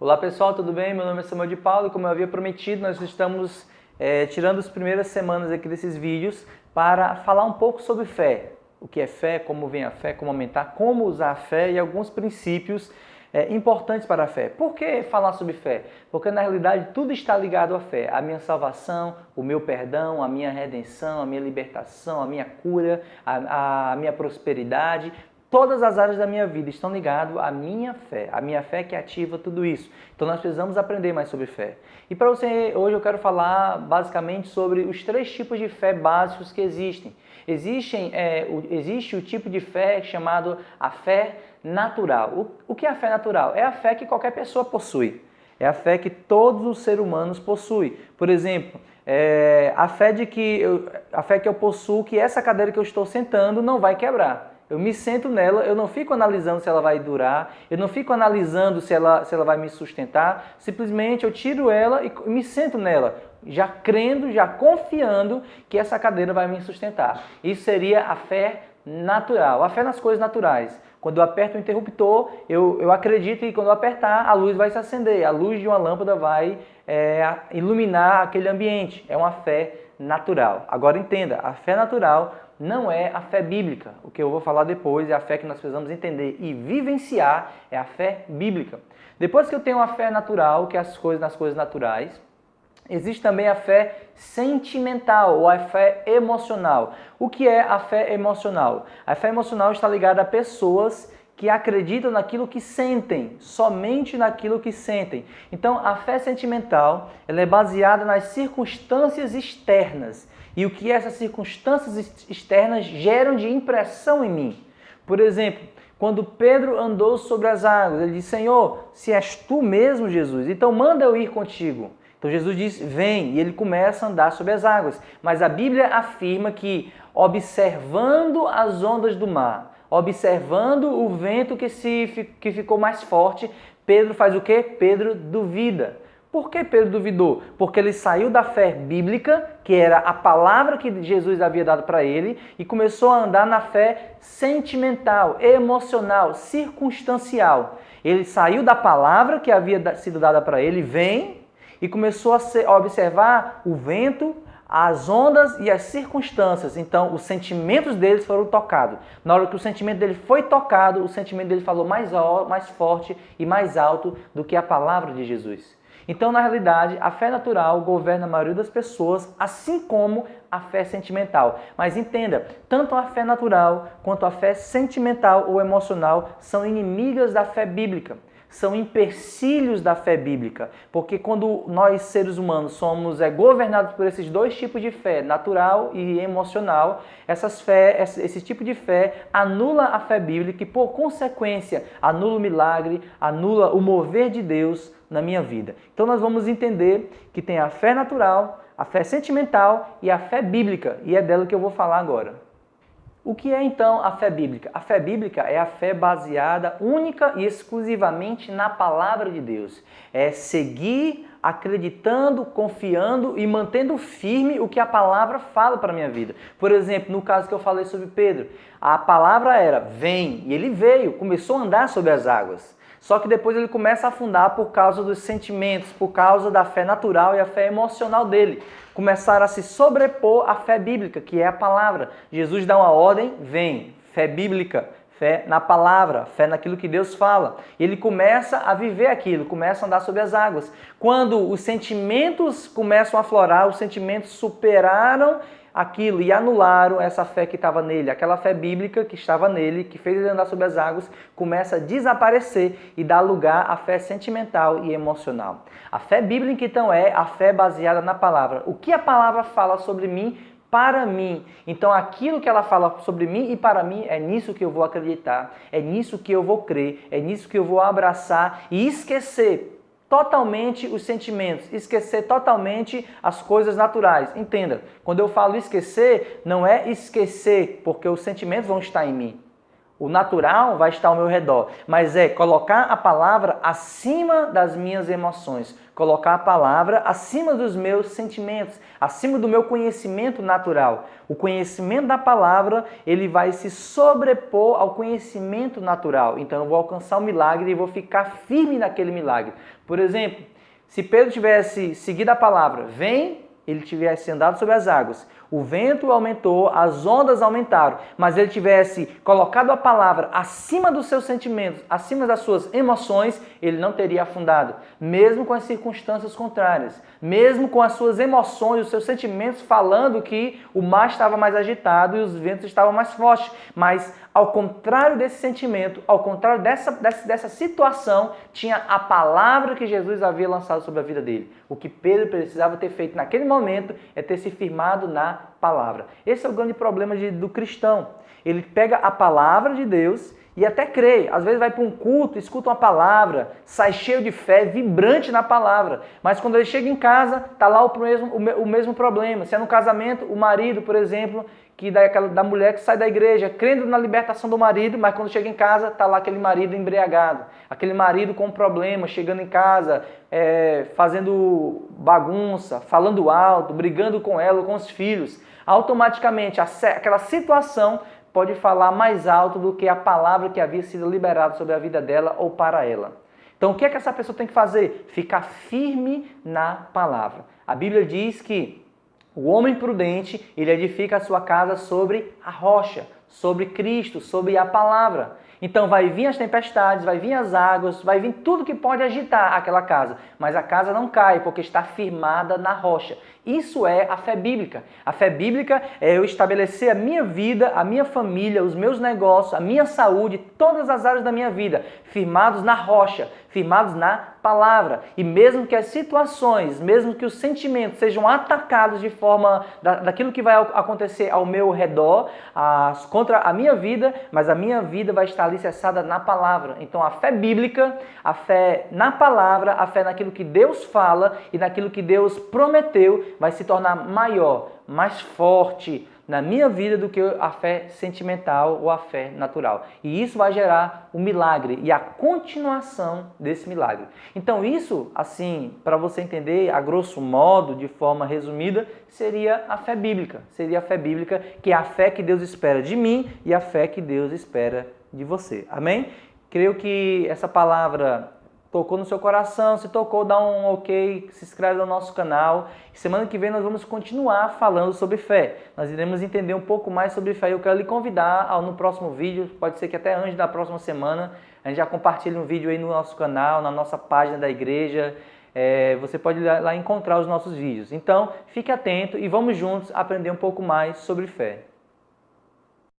Olá pessoal, tudo bem? Meu nome é Samuel de Paulo e como eu havia prometido, nós estamos tirando as primeiras semanas aqui desses vídeos para falar um pouco sobre fé. O que é fé, como vem a fé, como aumentar, como usar a fé e alguns princípios importantes para a fé. Por que falar sobre fé? Porque na realidade tudo está ligado à fé. A minha salvação, o meu perdão, a minha redenção, a minha libertação, a minha cura, a minha prosperidade. Todas as áreas da minha vida estão ligadas à minha fé. A minha fé que ativa tudo isso. Então nós precisamos aprender mais sobre fé. E para você, hoje eu quero falar basicamente sobre os 3 tipos de fé básicos que existem. Existe o tipo de fé chamado a fé natural. O que é a fé natural? É a fé que qualquer pessoa possui. É a fé que todos os seres humanos possuem. Por exemplo, a fé que eu possuo que essa cadeira que eu estou sentando não vai quebrar. Eu me sento nela, eu não fico analisando se ela vai durar, eu não fico analisando se ela vai me sustentar, simplesmente eu tiro ela e me sento nela, já crendo, já confiando que essa cadeira vai me sustentar. Isso seria a fé natural, a fé nas coisas naturais. Quando eu aperto o interruptor, eu acredito que quando eu apertar, a luz vai se acender, a luz de uma lâmpada vai iluminar aquele ambiente. É uma fé natural. Agora entenda, a fé natural não é a fé bíblica. O que eu vou falar depois é a fé que nós precisamos entender e vivenciar, é a fé bíblica. Depois que eu tenho a fé natural, que é as coisas nas coisas naturais, existe também a fé sentimental ou a fé emocional. O que é a fé emocional? A fé emocional está ligada a pessoas que acreditam naquilo que sentem, somente naquilo que sentem. Então, a fé sentimental ela é baseada nas circunstâncias externas. E o que essas circunstâncias externas geram de impressão em mim. Por exemplo, quando Pedro andou sobre as águas, ele disse, Senhor, se és tu mesmo, Jesus, então manda eu ir contigo. Então Jesus diz, vem, e ele começa a andar sobre as águas. Mas a Bíblia afirma que, observando as ondas do mar, observando o vento que ficou mais forte, Pedro faz o quê? Pedro duvida. Por que Pedro duvidou? Porque ele saiu da fé bíblica, que era a palavra que Jesus havia dado para ele, e começou a andar na fé sentimental, emocional, circunstancial. Ele saiu da palavra que havia sido dada para ele, vem, e começou a observar o vento, as ondas e as circunstâncias. Então, os sentimentos deles foram tocados. Na hora que o sentimento dele foi tocado, o sentimento dele falou mais forte e mais alto do que a palavra de Jesus. Então, na realidade, a fé natural governa a maioria das pessoas, assim como a fé sentimental. Mas entenda, tanto a fé natural quanto a fé sentimental ou emocional são inimigas da fé bíblica. São empecilhos da fé bíblica, porque quando nós seres humanos somos governados por esses 2 tipos de fé, natural e emocional, esse tipo de fé anula a fé bíblica e, por consequência, anula o milagre, anula o mover de Deus na minha vida. Então nós vamos entender que tem a fé natural, a fé sentimental e a fé bíblica, e é dela que eu vou falar agora. O que é então a fé bíblica? A fé bíblica é a fé baseada única e exclusivamente na palavra de Deus. É seguir acreditando, confiando e mantendo firme o que a palavra fala para a minha vida. Por exemplo, no caso que eu falei sobre Pedro, a palavra era vem, e ele veio, começou a andar sobre as águas. Só que depois ele começa a afundar por causa dos sentimentos, por causa da fé natural e a fé emocional dele. Começaram a se sobrepor à fé bíblica, que é a palavra. Jesus dá uma ordem, vem, fé bíblica, fé na palavra, fé naquilo que Deus fala. E ele começa a viver aquilo, começa a andar sobre as águas. Quando os sentimentos começam a aflorar, os sentimentos superaram aquilo e anularam essa fé que estava nele, aquela fé bíblica que estava nele, que fez ele andar sobre as águas, começa a desaparecer e dá lugar à fé sentimental e emocional. A fé bíblica, então, é a fé baseada na palavra. O que a palavra fala sobre mim, para mim. Então, aquilo que ela fala sobre mim e para mim, é nisso que eu vou acreditar, é nisso que eu vou crer, é nisso que eu vou abraçar e esquecer totalmente os sentimentos, esquecer totalmente as coisas naturais. Entenda, quando eu falo esquecer, não é esquecer porque os sentimentos vão estar em mim. O natural vai estar ao meu redor, mas é colocar a palavra acima das minhas emoções, colocar a palavra acima dos meus sentimentos, acima do meu conhecimento natural. O conhecimento da palavra, ele vai se sobrepor ao conhecimento natural. Então eu vou alcançar o milagre e vou ficar firme naquele milagre. Por exemplo, se Pedro tivesse seguido a palavra, vem, ele tivesse andado sobre as águas, o vento aumentou, as ondas aumentaram, mas ele tivesse colocado a palavra acima dos seus sentimentos, acima das suas emoções, ele não teria afundado, mesmo com as circunstâncias contrárias, mesmo com as suas emoções, os seus sentimentos falando que o mar estava mais agitado e os ventos estavam mais fortes, mas ao contrário desse sentimento, ao contrário dessa situação, tinha a palavra que Jesus havia lançado sobre a vida dele. O que Pedro precisava ter feito naquele momento é ter se firmado na palavra. Esse é o grande problema do cristão. Ele pega a palavra de Deus e até crê. Às vezes vai para um culto, escuta uma palavra, sai cheio de fé, vibrante na palavra. Mas quando ele chega em casa, está lá o mesmo problema. Se é no casamento, o marido, por exemplo, da mulher que sai da igreja, crendo na libertação do marido, mas quando chega em casa, está lá aquele marido embriagado. Aquele marido com problema, chegando em casa, fazendo bagunça, falando alto, brigando com ela, com os filhos. Automaticamente, aquela situação pode falar mais alto do que a palavra que havia sido liberada sobre a vida dela ou para ela. Então, o que é que essa pessoa tem que fazer? Ficar firme na palavra. A Bíblia diz que o homem prudente, ele edifica a sua casa sobre a rocha, sobre Cristo, sobre a palavra. Então vai vir as tempestades, vai vir as águas, vai vir tudo que pode agitar aquela casa, mas a casa não cai porque está firmada na rocha. Isso é a fé bíblica. A fé bíblica é eu estabelecer a minha vida, a minha família, os meus negócios, a minha saúde, todas as áreas da minha vida, firmados na rocha, firmados na palavra. E mesmo que as situações, mesmo que os sentimentos sejam atacados de forma daquilo que vai acontecer ao meu redor, contra a minha vida, mas a minha vida vai estar alicerçada na palavra. Então a fé bíblica, a fé na palavra, a fé naquilo que Deus fala e naquilo que Deus prometeu vai se tornar maior, mais forte na minha vida do que a fé sentimental ou a fé natural. E isso vai gerar o milagre e a continuação desse milagre. Então isso, assim, para você entender, a grosso modo, de forma resumida, seria a fé bíblica. Seria a fé bíblica, que é a fé que Deus espera de mim e a fé que Deus espera de você. Amém? Creio que essa palavra tocou no seu coração. Se tocou, dá um ok, se inscreve no nosso canal. Semana que vem nós vamos continuar falando sobre fé. Nós iremos entender um pouco mais sobre fé. Eu quero lhe convidar no próximo vídeo, pode ser que até antes da próxima semana, a gente já compartilhe um vídeo aí no nosso canal, na nossa página da igreja. Você pode ir lá encontrar os nossos vídeos. Então, fique atento e vamos juntos aprender um pouco mais sobre fé.